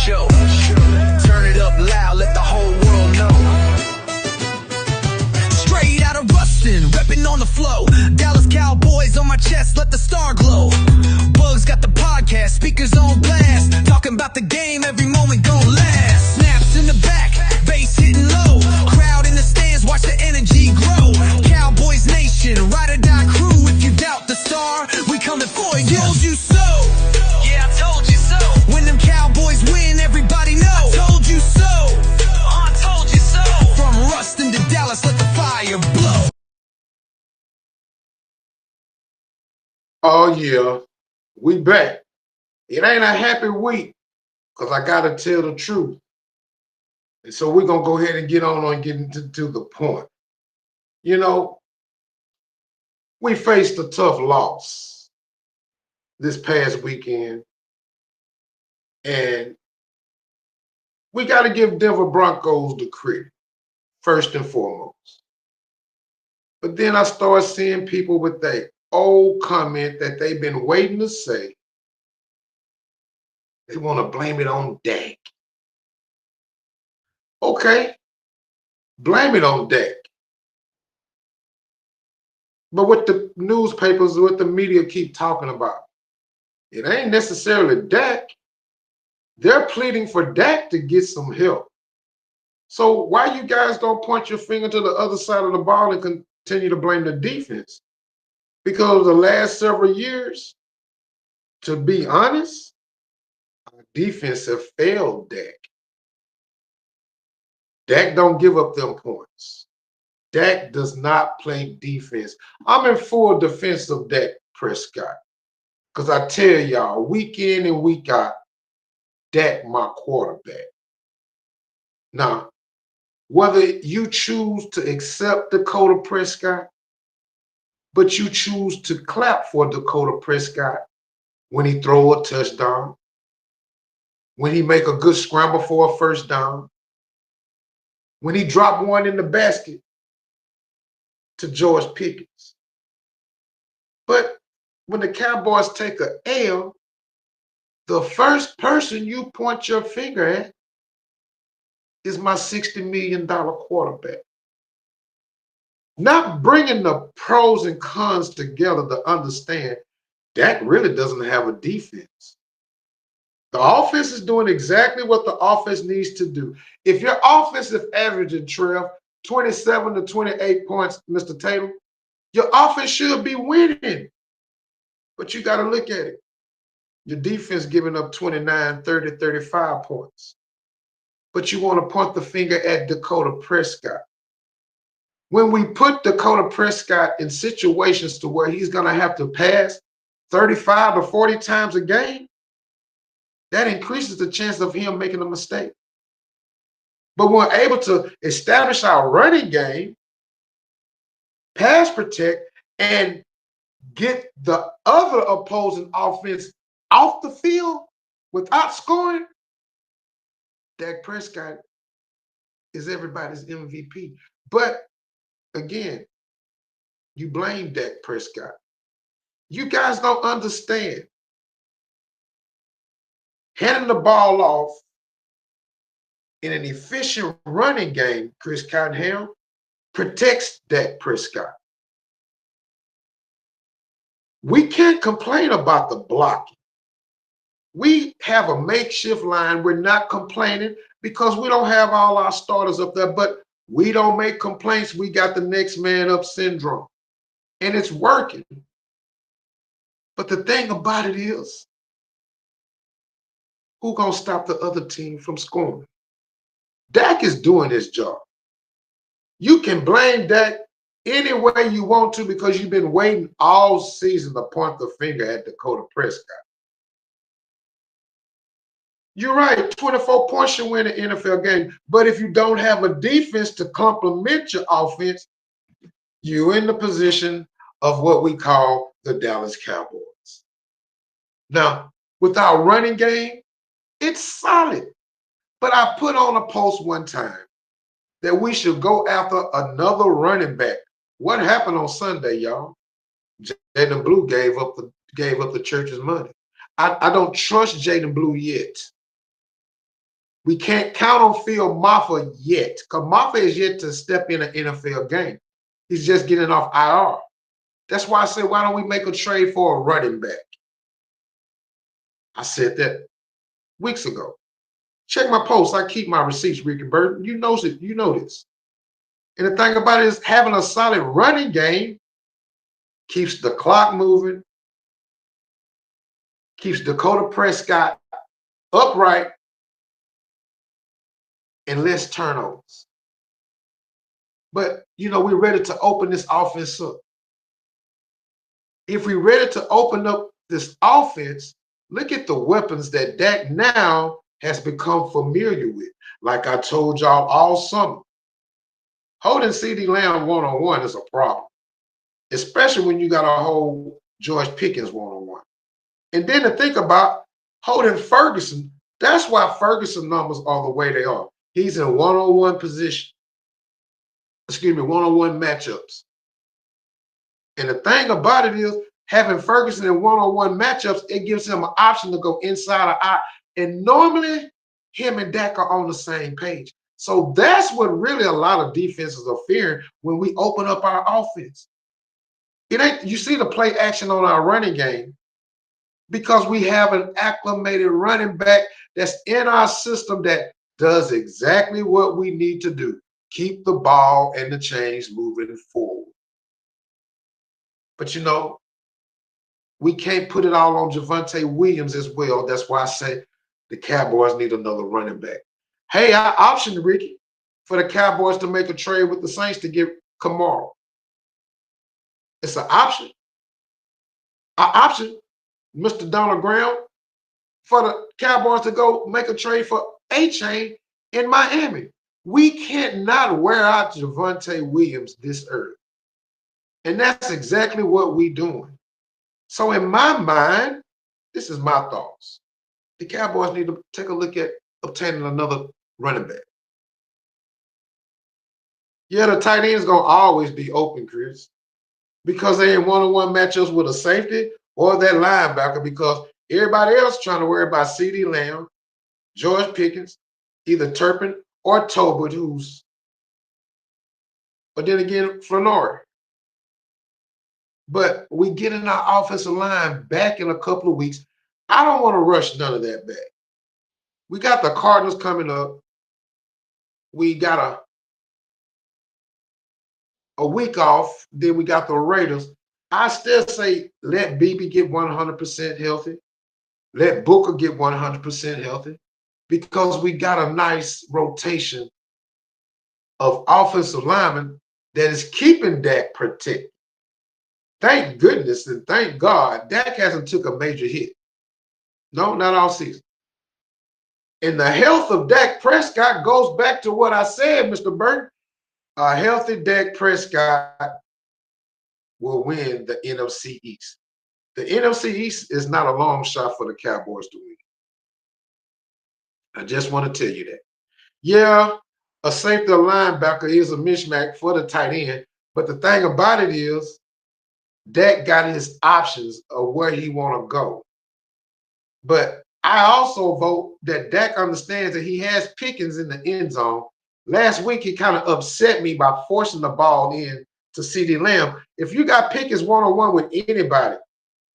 show. Turn it up loud, let the whole world know. Straight out of Rustin, reppin' on the flow. Dallas Cowboys on my chest, let the star glow. Bugs got the podcast, speakers on blast. Talking about the game, every moment gon' last. Snaps in the back, bass hitting low. Crowd in the stands, watch the energy grow. Cowboys Nation, ride or die crew. If you doubt the star, we coming for you. Told you so. Yeah, I told you so. When them Cowboys win, everybody know. I told you so. I told you so. From Rustin to Dallas, let the fire blow. Oh yeah, we back. It ain't a happy week because I gotta tell the truth. And so we're gonna go ahead and get on and get into the point. You know, we faced a tough loss this past weekend, and we got to give Denver Broncos the credit, first and foremost. But then I started seeing people with that old comment that they've been waiting to say. They want to blame it on Dak. Okay, blame it on Dak. But what the newspapers, what the media keep talking about, it ain't necessarily Dak. They're pleading for Dak to get some help. So why you guys don't point your finger to the other side of the ball and continue to blame the defense? Because the last several years, to be honest, our defense have failed Dak. Dak don't give up them points. Dak does not play defense. I'm in full defense of Dak Prescott. Because I tell y'all, week in and week out, Dak my quarterback. Now, whether you choose to accept Dakota Prescott, but you choose to clap for Dakota Prescott when he throw a touchdown, when he make a good scramble for a first down, when he drop one in the basket to George Pickens. But when the Cowboys take a L, the first person you point your finger at is my $60 million quarterback. Not bringing the pros and cons together to understand Dak really doesn't have a defense. The offense is doing exactly what the offense needs to do. If your offensive averaging, Trev, 27 to 28 points, Mr. Taylor, your offense should be winning. But you got to look at it. Your defense giving up 29, 30, 35 points. But you want to point the finger at Dakota Prescott. When we put Dakota Prescott in situations to where he's going to have to pass 35 to 40 times a game, that increases the chance of him making a mistake. But we're able to establish our running game, pass protect, and get the other opposing offense off the field without scoring. Dak Prescott is everybody's MVP. But again, you blame Dak Prescott. You guys don't understand. Handing the ball off in an efficient running game, Chris Cottenham, protects Dak Prescott. We can't complain about the blocking. We have a makeshift line. We're not complaining because we don't have all our starters up there, but we don't make complaints. We got the next man up syndrome, and it's working. But the thing about it is, who gonna stop the other team from scoring? Dak is doing his job. You can blame Dak any way you want to because you've been waiting all season to point the finger at Dakota Prescott. You're right, 24 points should win an NFL game. But if you don't have a defense to complement your offense, you're in the position of what we call the Dallas Cowboys. Now, with our running game, it's solid. But I put on a post one time that we should go after another running back. What happened on Sunday, y'all? Jaden Blue gave up the church's money. I don't trust Jaden Blue yet. We can't count on Phil Maffa yet, because Maffa is yet to step in an NFL game. He's just getting off IR. That's why I said, why don't we make a trade for a running back? I said that weeks ago. Check my posts. I keep my receipts, Ricky Burton. You know it. You know this. And the thing about it is having a solid running game keeps the clock moving, keeps Dakota Prescott upright, and less turnovers. But, we're ready to open this offense up. If we're ready to open up this offense, look at the weapons that Dak now has become familiar with. Like I told y'all all summer, holding CeeDee Lamb one-on-one is a problem, especially when you got to hold George Pickens one-on-one. And then to think about holding Ferguson, that's why Ferguson numbers are the way they are. He's in one-on-one position. One-on-one matchups. And the thing about it is, having Ferguson in one-on-one matchups, it gives him an option to go inside or out. And normally, him and Dak are on the same page. So that's what really a lot of defenses are fearing when we open up our offense. You see the play action on our running game because we have an acclimated running back that's in our system that does exactly what we need to do. Keep the ball and the chains moving forward. But we can't put it all on Javonte Williams as well. That's why I say the Cowboys need another running back. Hey, I optioned Ricky for the Cowboys to make a trade with the Saints to get Kamara. It's an option. I optioned Mr. Donald Brown for the Cowboys to go make a trade for A-Chain in Miami. We can't not wear out Javonte Williams this early. And that's exactly what we're doing. So in my mind, this is my thoughts. The Cowboys need to take a look at obtaining another running back. Yeah, the tight end is going to always be open, Chris, because they in one-on-one matchups with a safety or that linebacker, because everybody else trying to worry about CeeDee Lamb, George Pickens, either Turpin or Tolbert, but then again, Flannery. But we get in our offensive line back in a couple of weeks. I don't want to rush none of that back. We got the Cardinals coming up. We got a week off. Then we got the Raiders. I still say let BB get 100% healthy. Let Booker get 100% healthy, because we got a nice rotation of offensive linemen that is keeping Dak protected. Thank goodness and thank God Dak hasn't took a major hit. No, not all season. And the health of Dak Prescott goes back to what I said, Mr. Burton. A healthy Dak Prescott will win the NFC East. The NFC East is not a long shot for the Cowboys to win. I just want to tell you that. Yeah, a safety linebacker is a mismatch for the tight end, but the thing about it is Dak got his options of where he want to go. But I also vote that Dak understands that he has Pickens in the end zone. Last week, he kind of upset me by forcing the ball in to CeeDee Lamb. If you got Pickens one-on-one with anybody,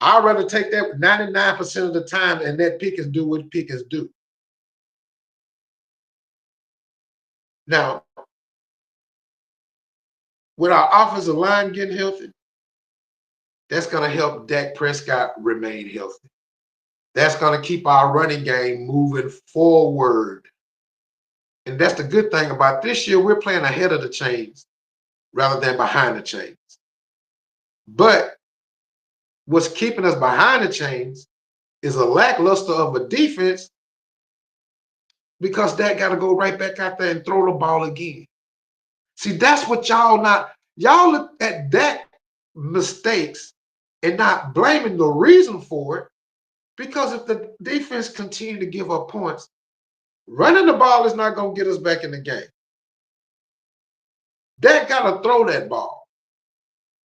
I'd rather take that 99% of the time and let Pickens do what Pickens do. Now, with our offensive line getting healthy, that's going to help Dak Prescott remain healthy. That's going to keep our running game moving forward. And that's the good thing about this year. We're playing ahead of the chains rather than behind the chains. But what's keeping us behind the chains is a lackluster of a defense, because Dak got to go right back out there and throw the ball again. See, that's what y'all look at Dak mistakes and not blaming the reason for it, because if the defense continue to give up points, running the ball is not going to get us back in the game. Dak got to throw that ball.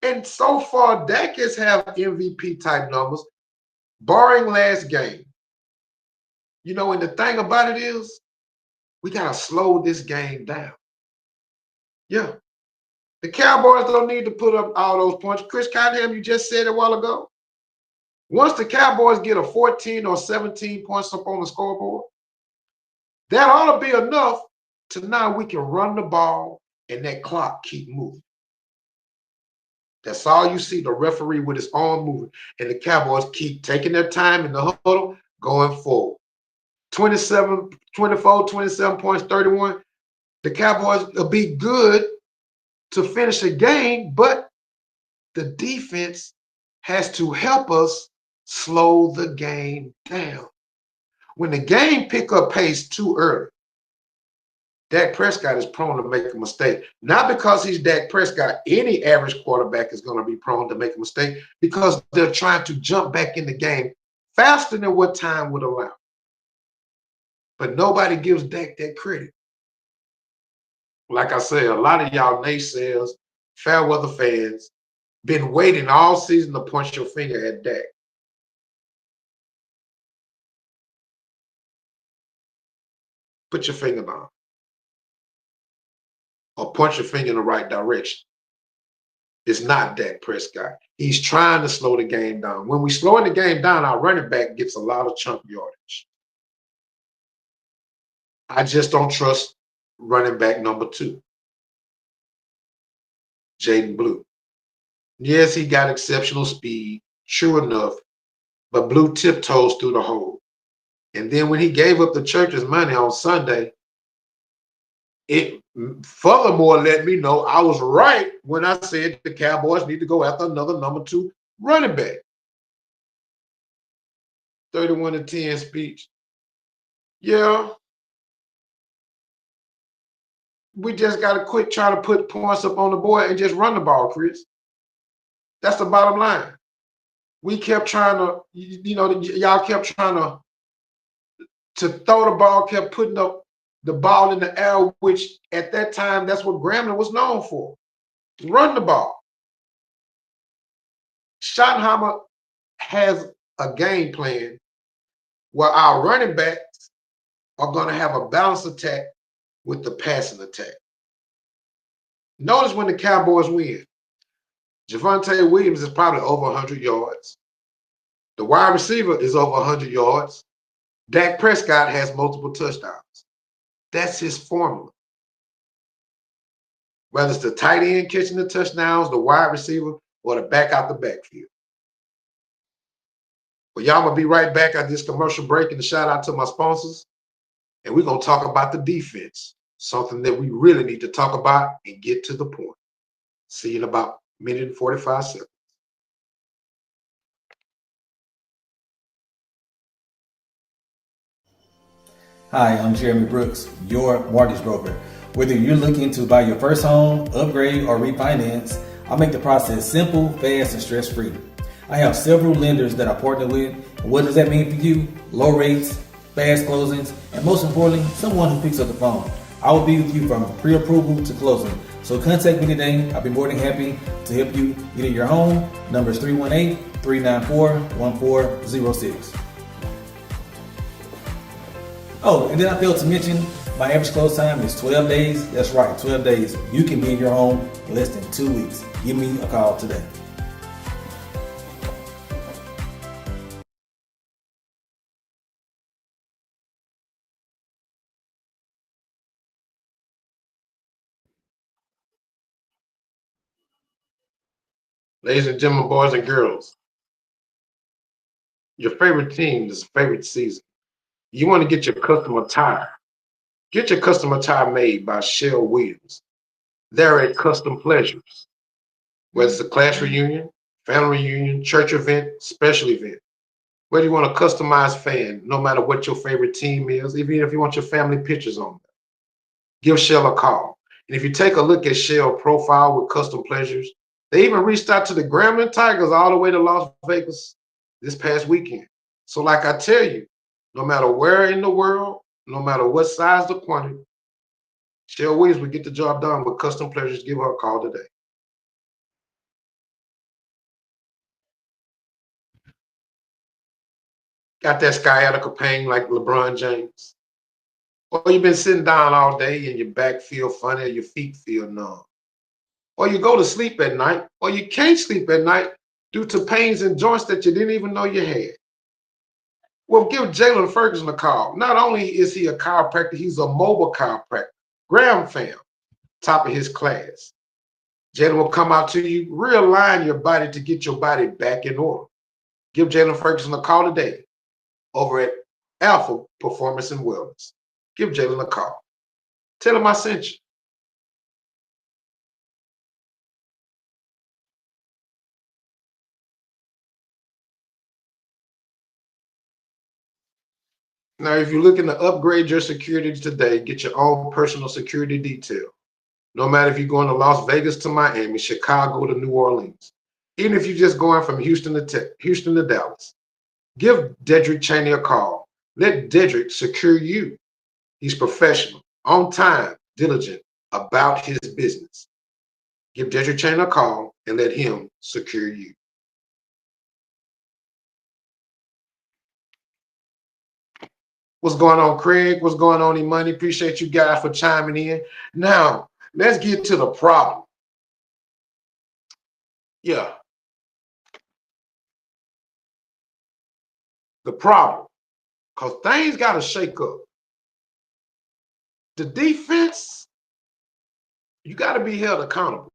And so far, Dak has had MVP type numbers, barring last game. And the thing about it is, We got to slow this game down. Yeah. The Cowboys don't need to put up all those points. Chris Cunningham, you just said it a while ago. Once the Cowboys get a 14 or 17 points up on the scoreboard, that ought to be enough to now we can run the ball and that clock keep moving. That's all you see, the referee with his arm moving, and the Cowboys keep taking their time in the huddle going forward. 27, 24, 27 points, 31. The Cowboys will be good to finish the game, but the defense has to help us slow the game down. When the game pick up pace too early, Dak Prescott is prone to make a mistake. Not because he's Dak Prescott. Any average quarterback is going to be prone to make a mistake because they're trying to jump back in the game faster than what time would allow. But nobody gives Dak that credit. Like I said, a lot of y'all naysayers, fair weather fans, been waiting all season to point your finger at Dak. Put your finger down. Or point your finger in the right direction. It's not Dak Prescott. He's trying to slow the game down. When we slow the game down, our running back gets a lot of chunk yardage. I just don't trust running back number 2, Jaden Blue. Yes, he got exceptional speed, true enough, but Blue tiptoes through the hole. And then when he gave up the church's money on Sunday, it furthermore let me know I was right when I said the Cowboys need to go after another number 2 running back. 31-10 speech. Yeah. We just got to quit trying to put points up on the board and just run the ball, Chris. That's the bottom line. We kept trying to, y'all kept trying to throw the ball, kept putting up the ball in the air, which at that time, that's what Grambling was known for. Run the ball. Schottenheimer has a game plan where our running backs are going to have a balanced attack with the passing attack. Notice when the Cowboys win, Javonte Williams is probably over 100 yards. The wide receiver is over 100 yards. Dak Prescott has multiple touchdowns. That's his formula. Whether it's the tight end catching the touchdowns, the wide receiver, or the back out the backfield. Well, y'all gonna be right back at this commercial break, and a shout out to my sponsors. And we're gonna talk about the defense, something that we really need to talk about and get to the point. See you in about a minute and 45 seconds. Hi, I'm Jeremy Brooks, your mortgage broker. Whether you're looking to buy your first home, upgrade, or refinance, I make the process simple, fast, and stress-free. I have several lenders that I partner with. And what does that mean for you? Low rates, fast closings, and most importantly, someone who picks up the phone. I will be with you from pre-approval to closing. So contact me today. I'll be more than happy to help you get in your home. Number is 318-394-1406. Oh, and then I failed to mention, my average close time is 12 days. That's right, 12 days. You can be in your home in less than 2 weeks. Give me a call today. Ladies and gentlemen, boys and girls, your favorite team, this favorite season. You want to get your customer tire. Get your customer tire made by Shell Williams. They're at Custom Pleasures. Whether it's a class reunion, family reunion, church event, special event. Whether you want a customized fan, no matter what your favorite team is, even if you want your family pictures on them, give Shell a call. And if you take a look at Shell profile with Custom Pleasures, they even reached out to the Grambling Tigers all the way to Las Vegas this past weekend. So like I tell you, no matter where in the world, no matter what size the quantity, Shell Williams will get the job done with Custom Pleasures. Give her a call today. Got that sciatica pain like LeBron James. Or you've been sitting down all day and your back feel funny or your feet feel numb. Or you go to sleep at night, or you can't sleep at night due to pains in joints that you didn't even know you had. Well, give Jalen Ferguson a call. Not only is he a chiropractor, he's a mobile chiropractor. Graham fam, top of his class. Jalen will come out to you, realign your body to get your body back in order. Give Jalen Ferguson a call today over at Alpha Performance and Wellness. Give Jalen a call. Tell him I sent you. Now, if you're looking to upgrade your security today, get your own personal security detail. No matter if you're going to Las Vegas to Miami, Chicago to New Orleans, even if you're just going from Houston to Dallas, give Derrick Cheney a call. Let Derrick secure you. He's professional, on time, diligent about his business. Give Derrick Cheney a call and let him secure you. What's going on, Craig? What's going on, E-Money? Appreciate you guys for chiming in. Now, let's get to the problem. Yeah. The problem. Because things got to shake up. The defense, you got to be held accountable.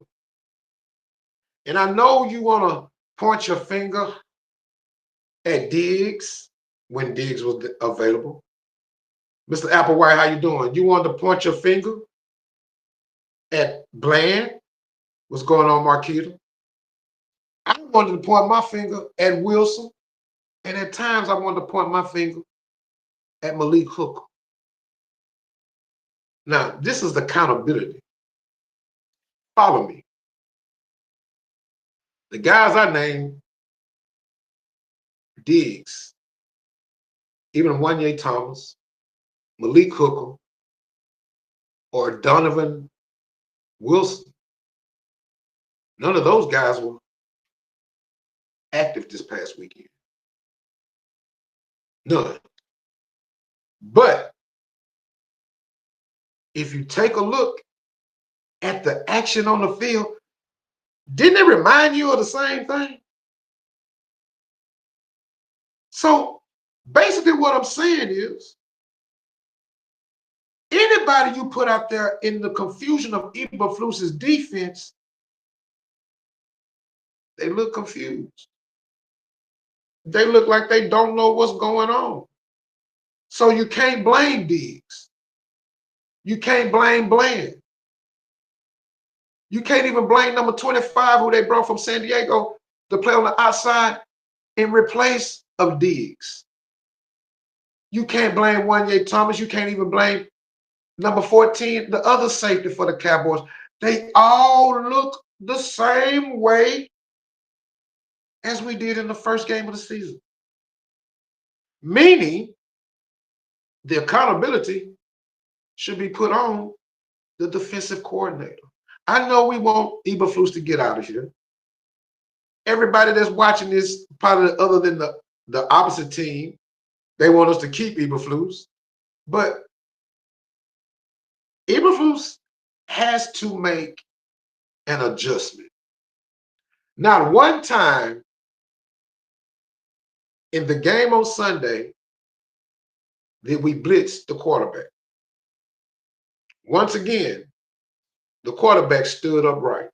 And I know you want to point your finger at Diggs when Diggs was available. Mr. Applewhite, how you doing? You wanted to point your finger at Bland? What's going on, Marquita? I wanted to point my finger at Wilson. And at times I wanted to point my finger at Malik Hooker. Now, this is accountability. Follow me. The guys I named, Diggs, even Wanye Thomas, Malik Hooker, or Donovan Wilson, none of those guys were active this past weekend. None. But if you take a look at the action on the field, didn't it remind you of the same thing? So basically what I'm saying is, anybody you put out there in the confusion of Eberflus's defense, they look confused. They look like they don't know what's going on. So you can't blame Diggs. You can't blame Bland. You can't even blame number 25, who they brought from San Diego to play on the outside in replace of Diggs. You can't blame Wanye Thomas. You can't even blame number 14, the other safety for the Cowboys. They all look the same way as we did in the first game of the season. Meaning, the accountability should be put on the defensive coordinator. I know we want Eberflus to get out of here. Everybody that's watching this, probably other than the opposite team, they want us to keep Eberflus. But Eberflus has to make an adjustment. Not one time in the game on Sunday did we blitz the quarterback. Once again, the quarterback stood upright.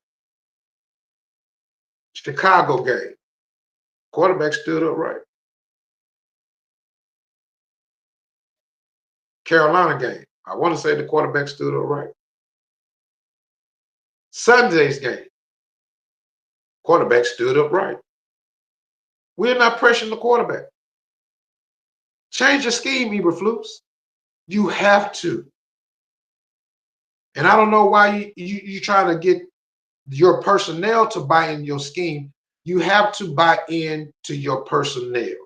Chicago game, quarterback stood upright. Carolina game, I want to say the quarterback stood upright. Sunday's game, quarterback stood upright. We're not pressuring the quarterback. Change your scheme, Eberflus. You have to. And I don't know why you try to get your personnel to buy in your scheme. You have to buy in to your personnel.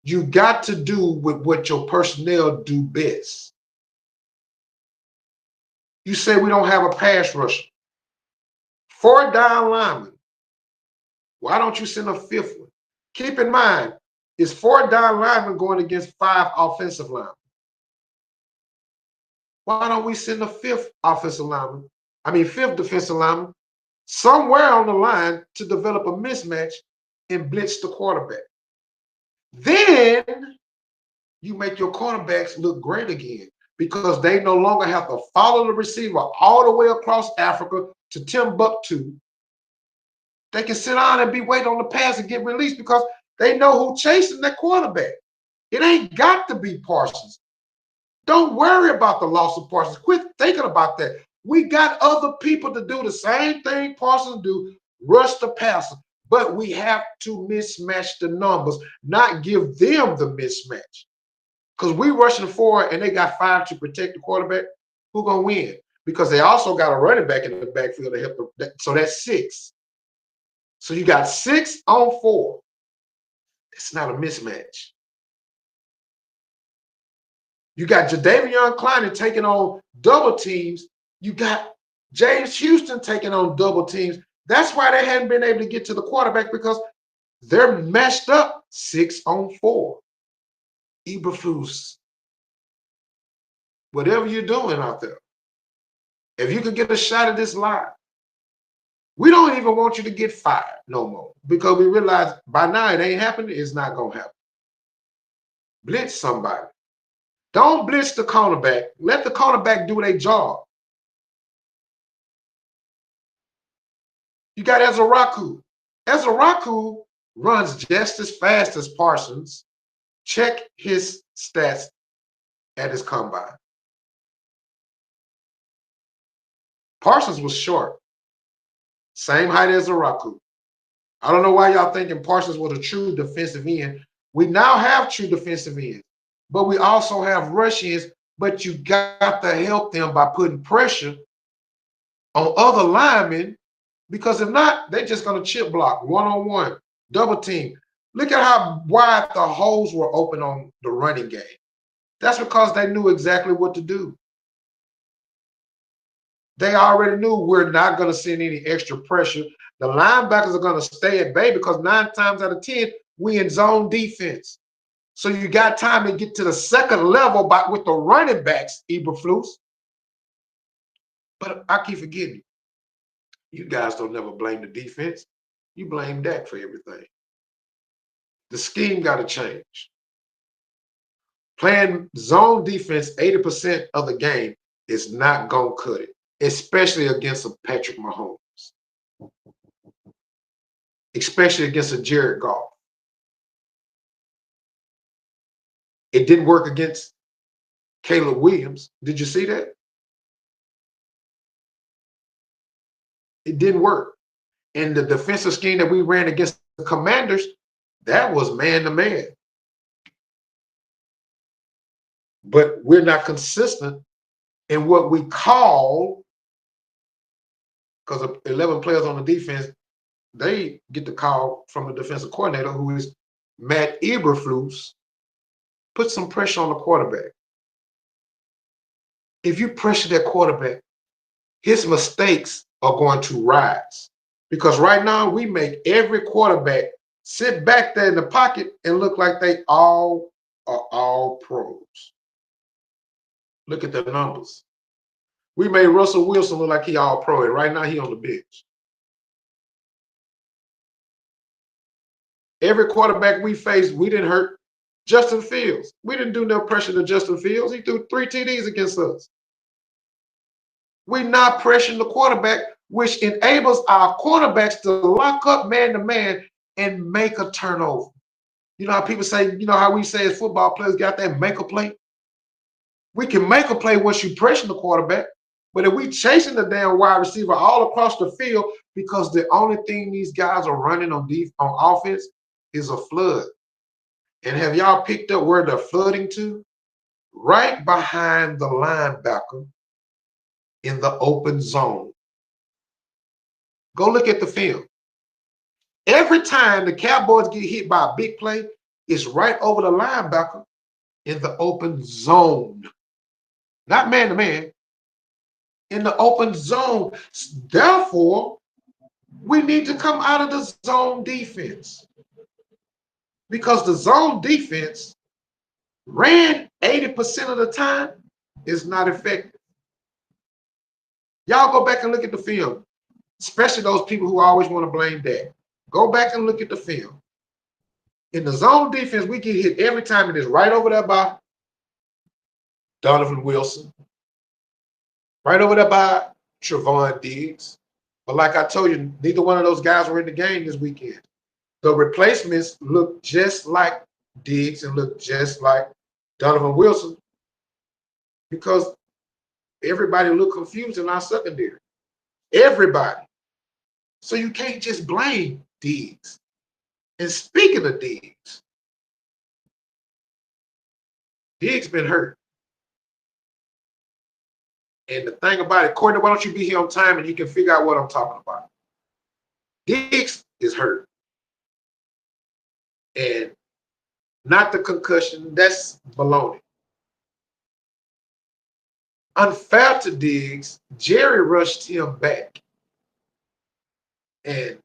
You got to do with what your personnel do best. You say we don't have a pass rusher. 4 down linemen. Why don't you send a 5th one? Keep in mind, it's 4 down linemen going against 5 offensive linemen. Why don't we send a fifth offensive lineman? Fifth defensive lineman somewhere on the line to develop a mismatch and blitz the quarterback. Then you make your cornerbacks look great again because they no longer have to follow the receiver all the way across Africa to Timbuktu. They can sit down and be waiting on the pass and get released because they know who's chasing that quarterback. It ain't got to be Parsons. Don't worry about the loss of Parsons. Quit thinking about that. We got other people to do the same thing Parsons do, rush the passer. But we have to mismatch the numbers, not give them the mismatch. Because we rushing forward and they got 5 to protect the quarterback, who gonna win? Because they also got a running back in the backfield to help them. So that's 6. So you got 6 on 4. It's not a mismatch. You got Jadeveon Clowney taking on double teams. You got James Houston taking on double teams. That's why they hadn't been able to get to the quarterback because they're matched up 6 on 4. Eberflus, whatever you're doing out there, if you could get a shot at this line, we don't even want you to get fired no more because we realize by now it ain't happening. It's not going to happen. Blitz somebody. Don't blitz the cornerback. Let the cornerback do their job. You got Ezeraku. Ezeraku runs just as fast as Parsons. Check his stats at his combine. Parsons was short. Same height as Ezeraku. I don't know why y'all thinking Parsons was a true defensive end. We now have true defensive ends, but we also have rush ends, but you got to help them by putting pressure on other linemen because if not, they're just going to chip block, one-on-one, double team. Look at how wide the holes were open on the running game. That's because they knew exactly what to do. They already knew we're not going to send any extra pressure. The linebackers are going to stay at bay because 9 times out of 10, we in zone defense. So you got time to get to the second level with the running backs, Eberflus. But I keep forgetting, you guys don't never blame the defense. You blame Dak for everything. The scheme got to change. Playing zone defense 80% of the game is not going to cut it, especially against a Patrick Mahomes, especially against a Jared Goff. It didn't work against Caleb Williams. Did you see that? It didn't work. And the defensive scheme that we ran against the Commanders, that was man-to-man. But we're not consistent in what we call, because of 11 players on the defense, they get the call from the defensive coordinator, who is Matt Eberflus. Put some pressure on the quarterback. If you pressure that quarterback, his mistakes are going to rise. Because right now we make every quarterback sit back there in the pocket and look like they all are all pros. Look at the numbers. We made Russell Wilson look like he all pro, and right now he on the bench. Every quarterback we faced, we didn't hurt. Justin Fields, we didn't do no pressure to Justin Fields. He threw 3 TDs against us. We're not pressuring the quarterback, which enables our cornerbacks to lock up man-to-man and make a turnover. You know how people say, you know how we say as football players got that make a play? We can make a play once you pressure the quarterback, but if we chasing the damn wide receiver all across the field because the only thing these guys are running on offense is a flood. And have y'all picked up where they're flooding to? Right behind the linebacker in the open zone. Go look at the film. Every time the Cowboys get hit by a big play, it's right over the linebacker in the open zone. Not man-to-man, in the open zone. Therefore, we need to come out of the zone defense. Because the zone defense ran 80% of the time, It's not effective. Y'all go back and look at the film, especially those people who always want to blame Dak. Go back and look at the film. In the zone defense, we get hit every time. It is right over there by Donovan Wilson, right over there by Trevon Diggs. But like I told you, neither one of those guys were in the game this weekend. The replacements look just like Diggs and look just like Donovan Wilson because everybody looked confused in our secondary. Everybody. So you can't just blame Diggs. And speaking of Diggs, Diggs been hurt. And the thing about it, Courtney, why don't you be here on time and you can figure out what I'm talking about? Diggs is hurt. And not the concussion, that's baloney. Unfair to Diggs, Jerry rushed him back. And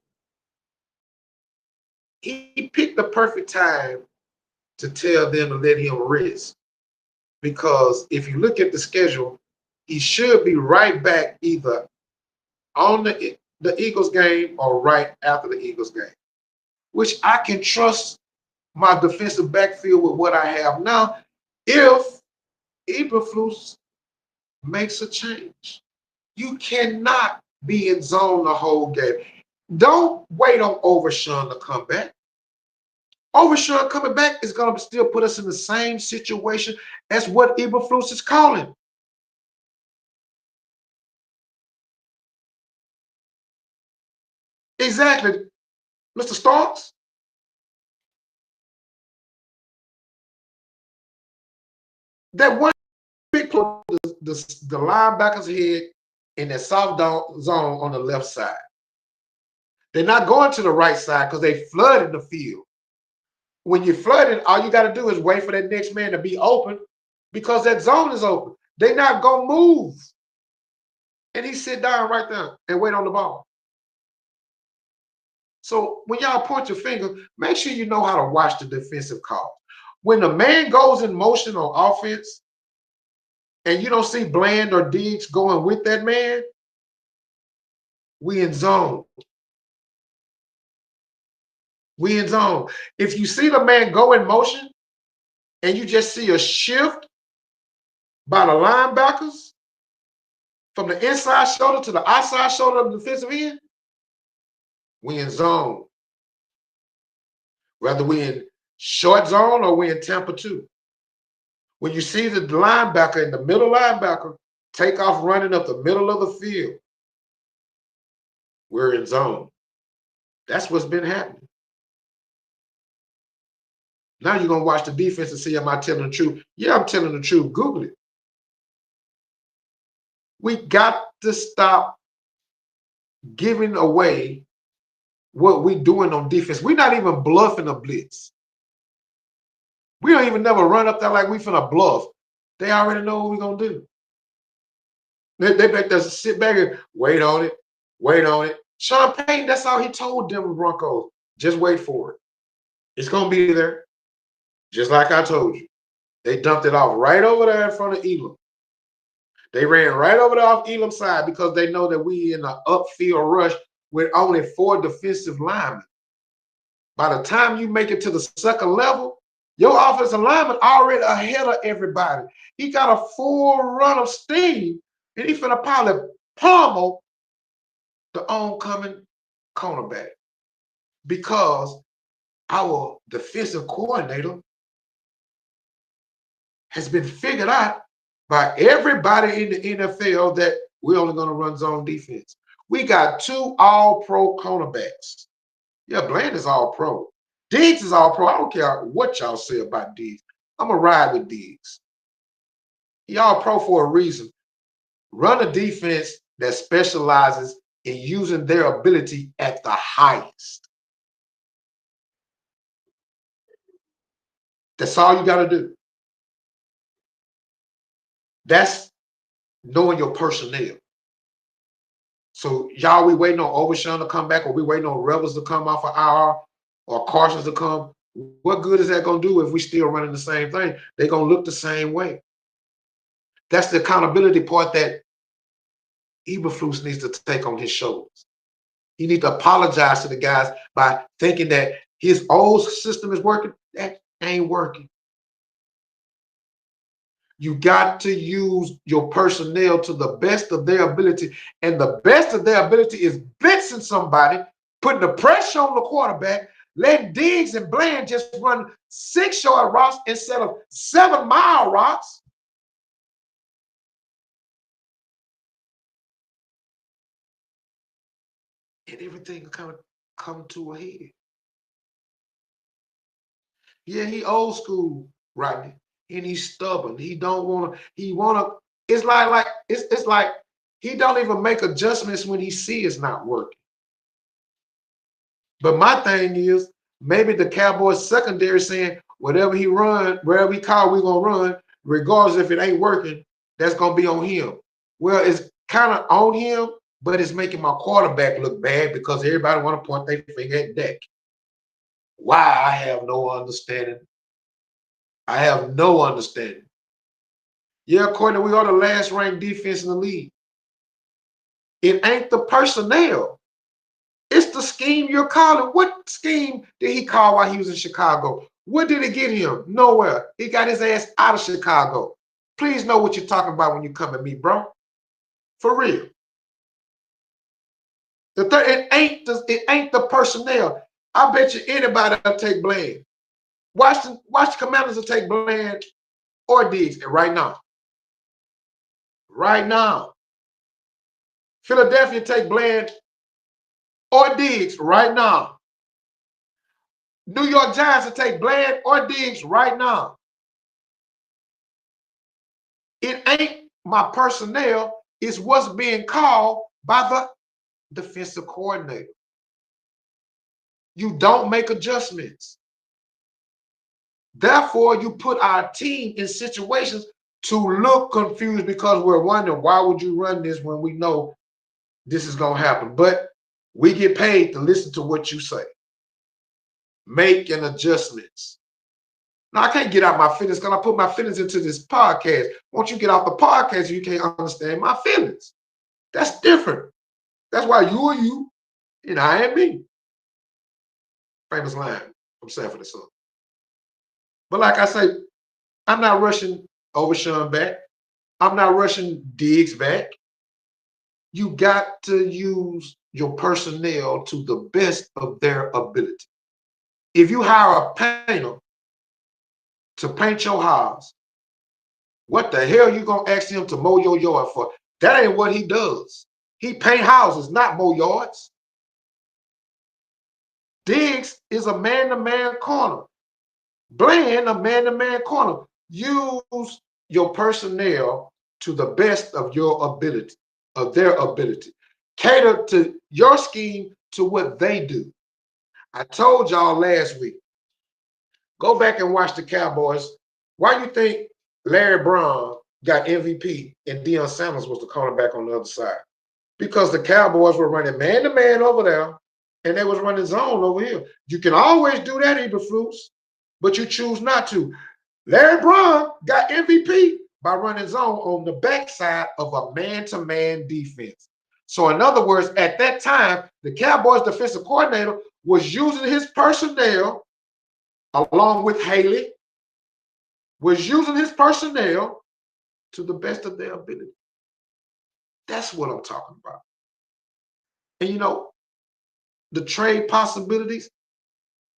he picked the perfect time to tell them to let him rest. Because if you look at the schedule, he should be right back either on the Eagles game or right after the Eagles game, which I can trust my defensive backfield with what I have now if Eberflus makes a change. You cannot be in zone the whole game. Don't wait on Overshawn to come back. Overshawn coming back is going to still put us in the same situation as what Eberflus is calling. Exactly. Mr. Starks? That one big play, the linebacker's head in that soft zone on the left side. They're not going to the right side because they flooded the field. When you're flooded, all you got to do is wait for that next man to be open because that zone is open. They're not going to move. And he sit down right there and wait on the ball. So when y'all point your finger, make sure you know how to watch the defensive call. When the man goes in motion on offense and you don't see Bland or Diggs going with that man, we in zone. We in zone. If you see the man go in motion and you just see a shift by the linebackers from the inside shoulder to the outside shoulder of the defensive end, we in zone. Whether we in short zone or we in Tampa 2. When you see the linebacker in the middle linebacker take off running up the middle of the field, we're in zone. That's what's been happening. Now you're going to watch the defense and see, am I telling the truth? Yeah, I'm telling the truth. Google it. We got to stop giving away what we're doing on defense. We're not even bluffing a blitz. We don't even never run up there like we finna bluff. They already know what we're going to do. They make us sit back and wait on it, wait on it. Sean Payton, that's all he told Denver Broncos. Just wait for it. It's going to be there. Just like I told you. They dumped it off right over there in front of Elam. They ran right over there off Elam's side because they know that we in an upfield rush with only 4 defensive linemen. By the time you make it to the second level, your offensive lineman already ahead of everybody. He got a full run of steam, and he finna probably pummel the oncoming cornerback because our defensive coordinator has been figured out by everybody in the NFL that we're only going to run zone defense. We got 2 all-pro cornerbacks. Yeah, Bland is all-pro. Diggs is all-pro. I don't care what y'all say about Diggs. I'm going to ride with Diggs. He all-pro for a reason. Run a defense that specializes in using their ability at the highest. That's all you got to do. That's knowing your personnel. So y'all, we waiting on Overshawn to come back, or we waiting on Rebels to come off of IR, or Carsons to come. What good is that going to do if we still running the same thing? They're going to look the same way. That's the accountability part that Eberflus needs to take on his shoulders. He needs to apologize to the guys by thinking that his old system is working. That ain't working. You got to use your personnel to the best of their ability. And the best of their ability is blitzing somebody, putting the pressure on the quarterback, letting Diggs and Bland just run 6-yard routes instead of 7-mile routes. And everything will kind of come to a head. Yeah, he old school, Rodney, and he's stubborn. He don't want to. He want to. It's like he don't even make adjustments when he see it's not working. But my thing is, maybe the Cowboys secondary saying whatever he run, wherever he call, we're gonna run, regardless if it ain't working. That's gonna be on him. Well, it's kind of on him, but it's making my quarterback look bad because everybody want to point their finger at Dak. Why? I have no understanding. I have no understanding. Yeah, Courtney, we are the last ranked defense in the league. It ain't the personnel. It's the scheme you're calling. What scheme did he call while he was in Chicago? What did it get him? Nowhere. He got his ass out of Chicago. Please know what you're talking about when you come at me, bro. For real. It ain't the personnel. I bet you anybody will take blame. Watch the Commanders will take Bland or Diggs right now. Right now. Philadelphia take Bland or Diggs right now. New York Giants will take Bland or Diggs right now. It ain't my personnel. It's what's being called by the defensive coordinator. You don't make adjustments. Therefore, you put our team in situations to look confused because we're wondering, why would you run this when we know this is going to happen? But we get paid to listen to what you say. Making adjustments. Now, I can't get out my feelings because I put my feelings into this podcast. Once you get off the podcast, you can't understand my feelings. That's different. That's why you are you and I am me. Famous line from Sanford and Son. But like I say, I'm not rushing Overshawn back. I'm not rushing Diggs back. You got to use your personnel to the best of their ability. If you hire a painter to paint your house, what the hell you gonna ask him to mow your yard for? That ain't what he does. He paint houses, not mow yards. Diggs is a man-to-man corner. Bland, a man-to-man corner. Use your personnel to the best of your ability, of their ability. Cater to your scheme to what they do. I told y'all last week, go back and watch the Cowboys. Why you think Larry Brown got MVP and Deion Sanders was the cornerback on the other side? Because the Cowboys were running man-to-man over there, and they was running zone over here. You can always do that, Eberflus, but you choose not to. Larry Brown got MVP by running zone on the backside of a man-to-man defense. So in other words, at that time, the Cowboys defensive coordinator was using his personnel along with Haley, was using his personnel to the best of their ability. That's what I'm talking about. And you know, the trade possibilities,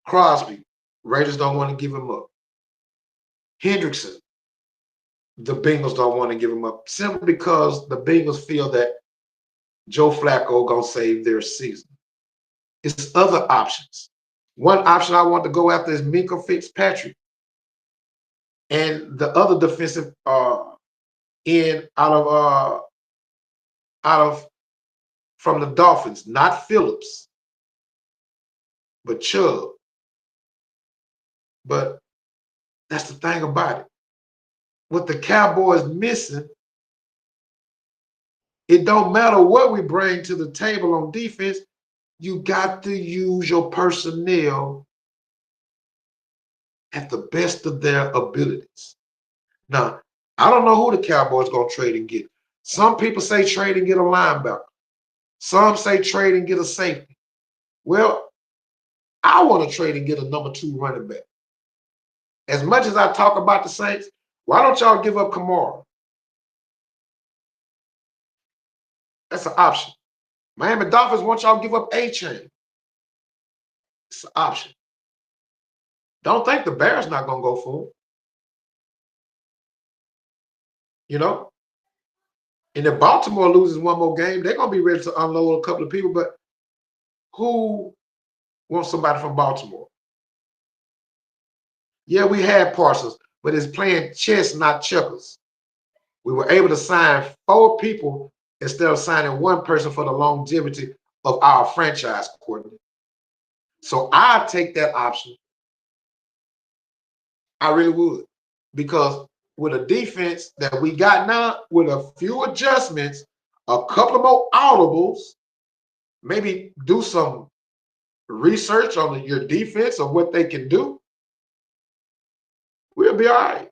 Crosby, Raiders don't want to give him up. Hendrickson, the Bengals don't want to give him up simply because the Bengals feel that Joe Flacco gonna save their season. It's other options. One option I want to go after is Minka Fitzpatrick, and the other defensive end out of from the Dolphins, not Phillips, but Chubb. But that's the thing about it. What the Cowboys missing, it don't matter what we bring to the table on defense. You got to use your personnel at the best of their abilities. Now, I don't know who the Cowboys going to trade and get. Some people say trade and get a linebacker. Some say trade and get a safety. Well, I want to trade and get a number 2 running back. As much as I talk about the Saints, why don't y'all give up Kamara? That's an option. Miami Dolphins want y'all give up A-Chain. It's an option. Don't think the Bears not going to go for him. You know? And if Baltimore loses one more game, they're going to be ready to unload a couple of people. But who wants somebody from Baltimore? Yeah, we had Parsons, but it's playing chess, not checkers. We were able to sign 4 people instead of signing 1 person for the longevity of our franchise coordinator. So I'd take that option. I really would. Because with a defense that we got now, with a few adjustments, a couple of more audibles, maybe do some research on your defense of what they can do, we'll be all right.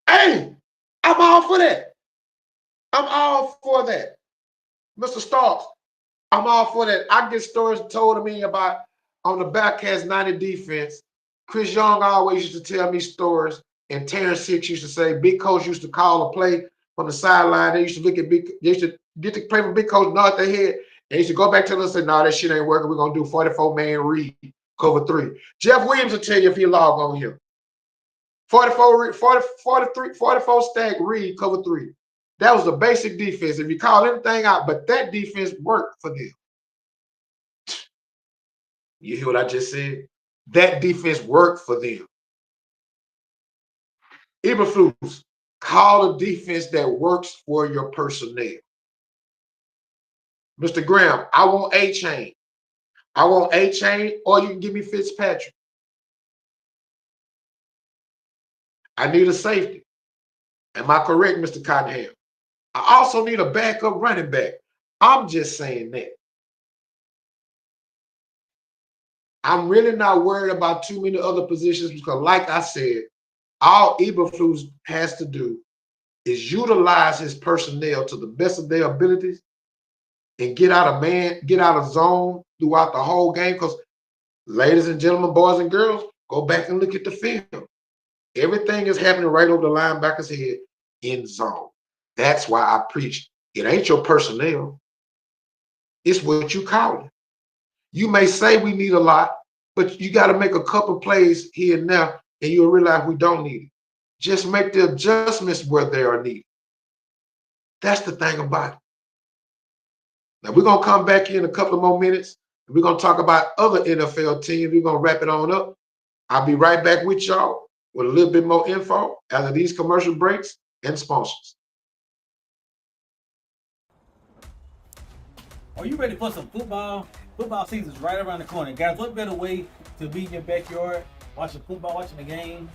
Hey, I'm all for that. I'm all for that. Mr. Starks, I'm all for that. I get stories told to me about on the Bearcats 90 defense. Chris Young always used to tell me stories, and Terrence Hicks used to say Big Coach used to call a play from the sideline. They used to look at Big, they used to get the play from Big Coach, nod their head, and he used to go back to them and say, "No, that shit ain't working. We're gonna do 44-man read, cover 3." Jeff Williams will tell you if he log on here. 44 stack read, cover 3. That was the basic defense. If you call anything out, but that defense worked for them. You hear what I just said? That defense worked for them. Eberflus, call a defense that works for your personnel. Mr. Graham, I want A-Chain. I want A-Chain, or you can give me Fitzpatrick. I need a safety. Am I correct, Mr. Cottenham? I also need a backup running back. I'm just saying that. I'm really not worried about too many other positions because, like I said, all Eberflus has to do is utilize his personnel to the best of their abilities and get out of zone throughout the whole game. Because, ladies and gentlemen, boys and girls, go back and look at the film. Everything is happening right over the linebacker's head in zone. That's why I preach. It ain't your personnel. It's what you call it. You may say we need a lot, but you got to make a couple plays here and there, and you'll realize we don't need it. Just make the adjustments where they are needed. That's the thing about it. Now, we're going to come back here in a couple of more minutes. We're going to talk about other NFL teams. We're going to wrap it on up. I'll be right back with y'all with a little bit more info after these commercial breaks and sponsors. Are you ready for some football? Football season's right around the corner. Guys, what better way to be in your backyard, watching football, watching the game,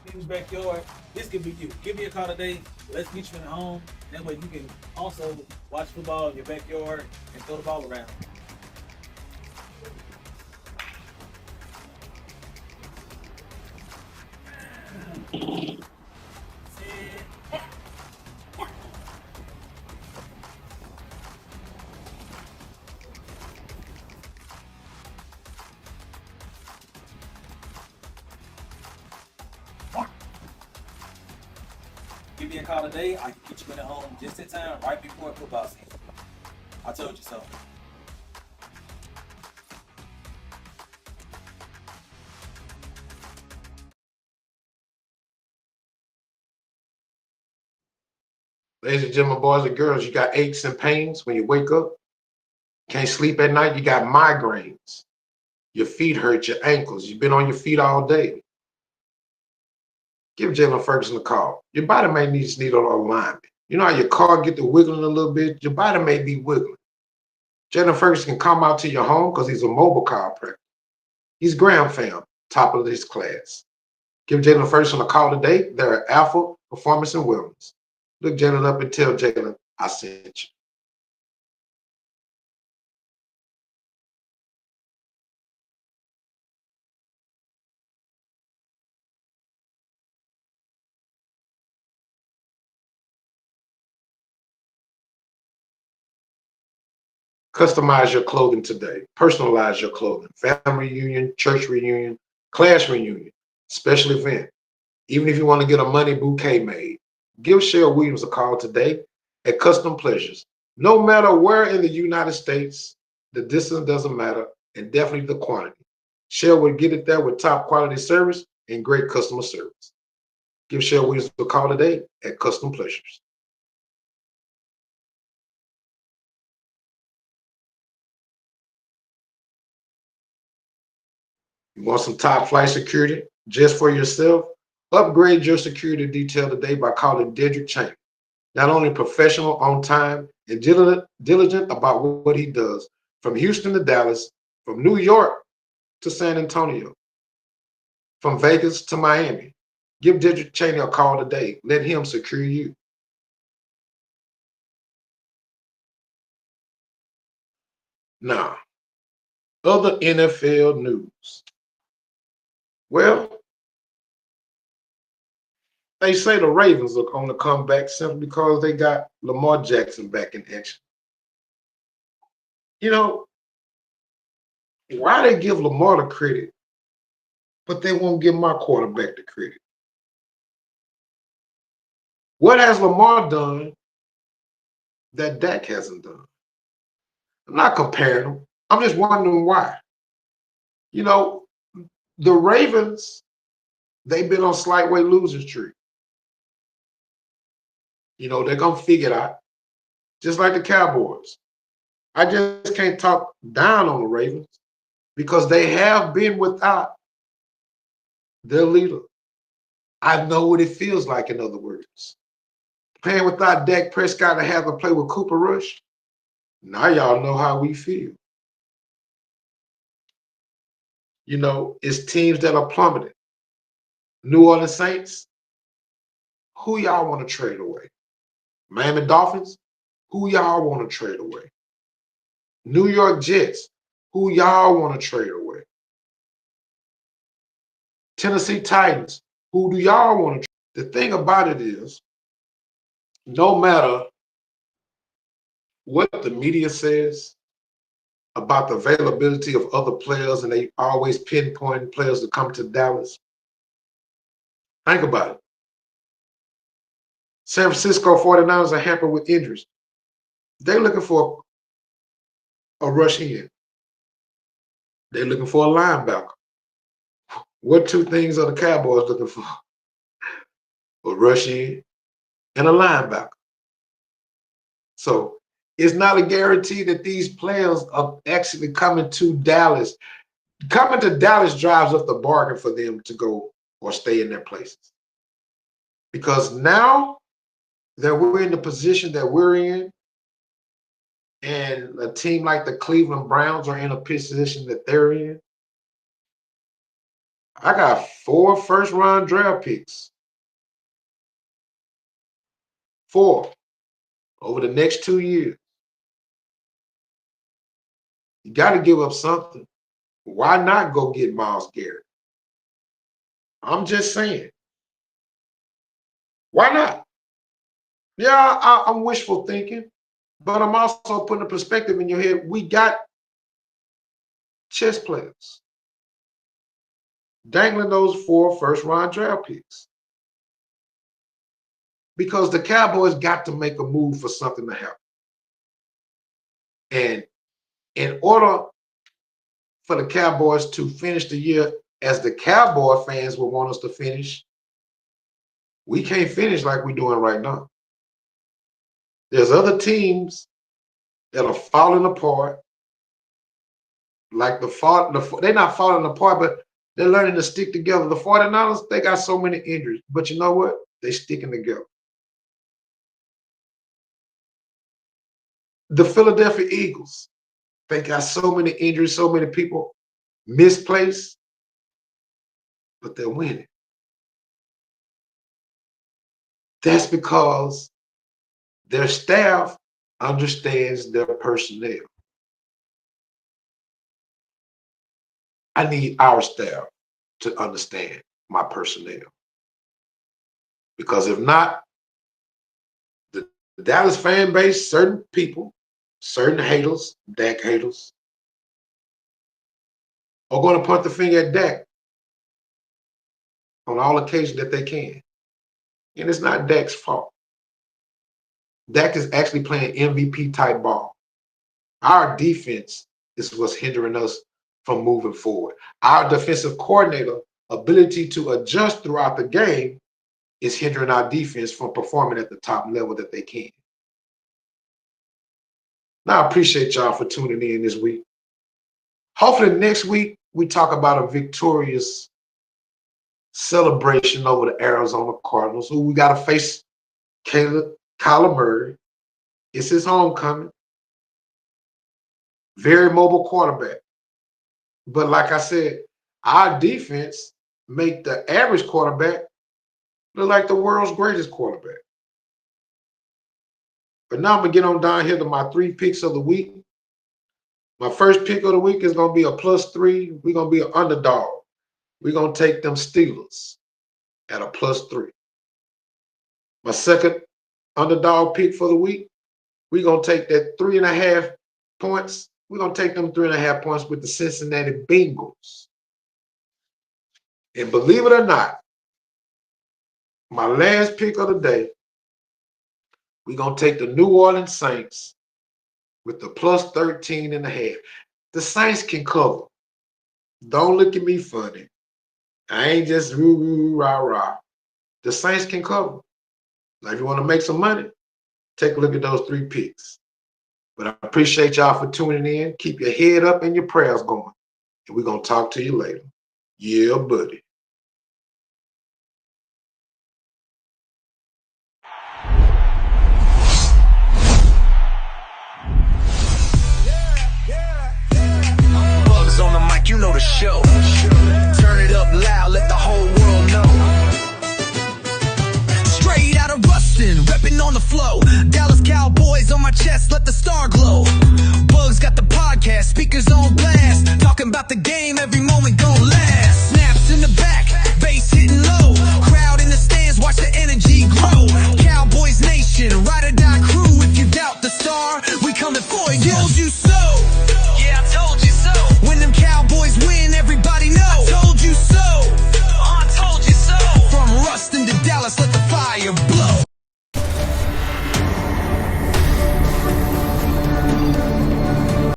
in your backyard? This could be you. Give me a call today. Let's meet you at home. That way you can also watch football in your backyard and throw the ball around. Give me a call today. I can get you in at home just in time, right before football season. I told you so. Ladies and gentlemen, boys and girls, you got aches and pains when you wake up. Can't sleep at night. You got migraines. Your feet hurt, your ankles. You've been on your feet all day. Give Jalen Ferguson a call. Your body may need a alignment. You know how your car get to wiggling a little bit? Your body may be wiggling. Jalen Ferguson can come out to your home because he's a mobile chiropractor. He's Graham fam, top of this class. Give Jalen Ferguson a call today. They're Alpha Performance and Wellness. Look Jalen up and tell Jalen I sent you. Customize your clothing today. Personalize your clothing. Family reunion, church reunion, class reunion, special event. Even if you want to get a money bouquet made, give Cheryl Williams a call today at Custom Pleasures. No matter where in the United States, the distance doesn't matter, and definitely the quantity. Cheryl will get it there with top quality service and great customer service. Give Cheryl Williams a call today at Custom Pleasures. You want some top flight security just for yourself? Upgrade your security detail today by calling Derrick. Not only professional, on time, and diligent about what he does, from Houston to Dallas, from New York to San Antonio, from Vegas to Miami. Give Derrick Cheney a call today. Let him secure you. Now, other NFL news. Well, they say the Ravens are on the comeback simply because they got Lamar Jackson back in action. You know, why they give Lamar the credit, but they won't give my quarterback the credit? What has Lamar done that Dak hasn't done? I'm not comparing them. I'm just wondering why. You know, the Ravens, they've been on slight way losing streak. You know, they're going to figure it out, just like the Cowboys. I just can't talk down on the Ravens because they have been without their leader. I know what it feels like, in other words. Playing without Dak Prescott and having to play with Cooper Rush, now y'all know how we feel. You know, it's teams that are plummeting. New Orleans Saints, who y'all want to trade away? Miami Dolphins, who y'all want to trade away? New York Jets, who y'all want to trade away? Tennessee Titans, who do y'all want to trade? The thing about it is, no matter what the media says about the availability of other players, and they always pinpoint players to come to Dallas, think about it. San Francisco 49ers are hampered with injuries. They're looking for a rush in. They're looking for a linebacker. What two things are the Cowboys looking for? A rush in and a linebacker. So it's not a guarantee that these players are actually coming to Dallas. Coming to Dallas drives up the bargain for them to go or stay in their places. Because now that we're in the position that we're in, and a team like the Cleveland Browns are in a position that they're in, I got 4 first-round draft picks. 4 over the next 2 years. You got to give up something. Why not go get Myles Garrett? I'm just saying. Why not? Yeah, I'm wishful thinking, but I'm also putting a perspective in your head. We got chess players dangling those 4 first-round draft picks because the Cowboys got to make a move for something to happen. And in order for the Cowboys to finish the year as the Cowboy fans would want us to finish, we can't finish like we're doing right now. There's other teams that are falling apart. Like they're not falling apart, but they're learning to stick together. The 49ers, they got so many injuries, but you know what? They're sticking together. The Philadelphia Eagles, they got so many injuries, so many people misplaced, but they're winning. That's because their staff understands their personnel. I need our staff to understand my personnel. Because if not, the Dallas fan base, certain people, certain haters, Dak haters, are going to point the finger at Dak on all occasions that they can. And it's not Dak's fault. Dak is actually playing MVP type ball. Our defense is what's hindering us from moving forward. Our defensive coordinator ability to adjust throughout the game is hindering our defense from performing at the top level that they can. Now, I appreciate y'all for tuning in this week. Hopefully next week we talk about a victorious celebration over the Arizona Cardinals, who we got to face Kyler Murray. It's his homecoming. Very mobile quarterback. But like I said, our defense make the average quarterback look like the world's greatest quarterback. But now I'm going to get on down here to my 3 picks of the week. My first pick of the week is going to be a +3. We're going to be an underdog. We're going to take them Steelers at a +3. My second underdog pick for the week, we're going to take that 3.5 points. We're going to take them 3.5 points with the Cincinnati Bengals. And believe it or not, my last pick of the day, we're going to take the New Orleans Saints with the +13.5. The Saints can cover. Don't look at me funny. I ain't just roo, rah, rah. The Saints can cover. Now, if you want to make some money, take a look at those 3 picks. But I appreciate y'all for tuning in. Keep your head up and your prayers going. And we're going to talk to you later. Yeah, buddy.